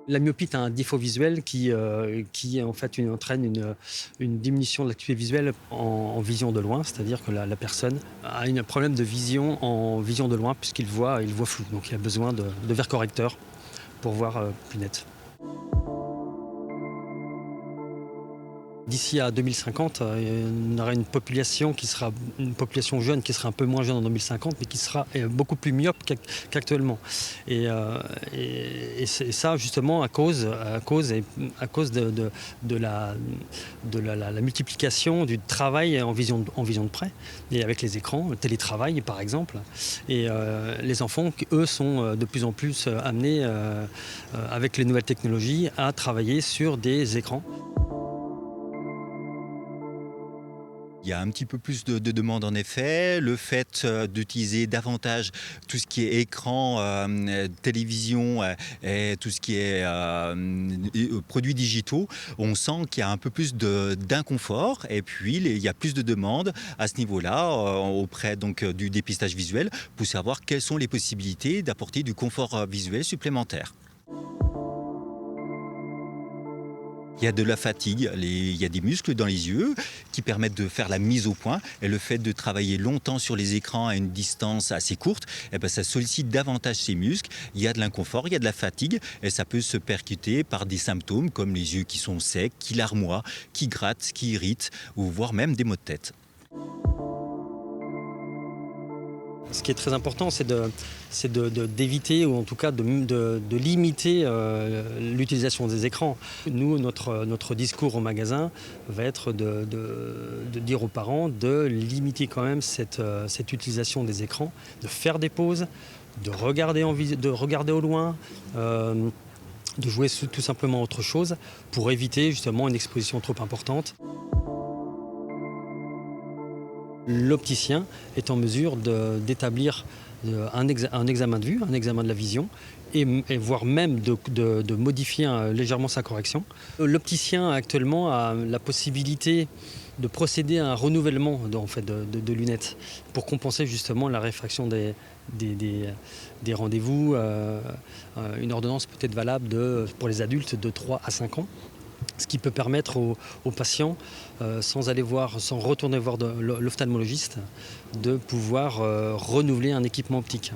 La myopie est un défaut visuel qui en fait entraîne une diminution de l'acuité visuelle en vision de loin, c'est-à-dire que la personne a un problème de vision en vision de loin il voit flou, donc il a besoin de verres correcteurs pour voir plus net. D'ici à 2050, on aura une population jeune qui sera un peu moins jeune en 2050, mais qui sera beaucoup plus myope qu'actuellement. Et, euh, et c'est ça justement à cause de la multiplication du travail en vision de près, et avec les écrans, le télétravail par exemple. Les enfants, eux, sont de plus en plus amenés, avec les nouvelles technologies, à travailler sur des écrans. Il y a un petit peu plus de demandes en effet. Le fait, d'utiliser davantage tout ce qui est écran, télévision, et tout ce qui est, produits digitaux, on sent qu'il y a un peu plus d'inconfort et puis il y a plus de demandes à ce niveau-là, auprès donc, du dépistage visuel pour savoir quelles sont les possibilités d'apporter du confort, visuel supplémentaire. Il y a de la fatigue, il y a des muscles dans les yeux qui permettent de faire la mise au point. Et le fait de travailler longtemps sur les écrans à une distance assez courte, eh ben, ça sollicite davantage ces muscles. Il y a de l'inconfort, il y a de la fatigue et ça peut se percuter par des symptômes comme les yeux qui sont secs, qui larmoient, qui grattent, qui irritent ou voire même des maux de tête. Ce qui est très important, d'éviter ou en tout cas de limiter l'utilisation des écrans. Nous, notre discours au magasin va être de dire aux parents de limiter quand même cette utilisation des écrans, de faire des pauses, de regarder au loin, de jouer tout simplement à autre chose pour éviter justement une exposition trop importante. L'opticien est en mesure d'établir un examen de vue, un examen de la vision, et voire même de modifier légèrement sa correction. L'opticien actuellement a la possibilité de procéder à un renouvellement de lunettes pour compenser justement la réfraction des rendez-vous. Une ordonnance peut être valable pour les adultes de 3 à 5 ans. Ce qui peut permettre aux patients, sans retourner voir l'ophtalmologiste, de pouvoir renouveler un équipement optique.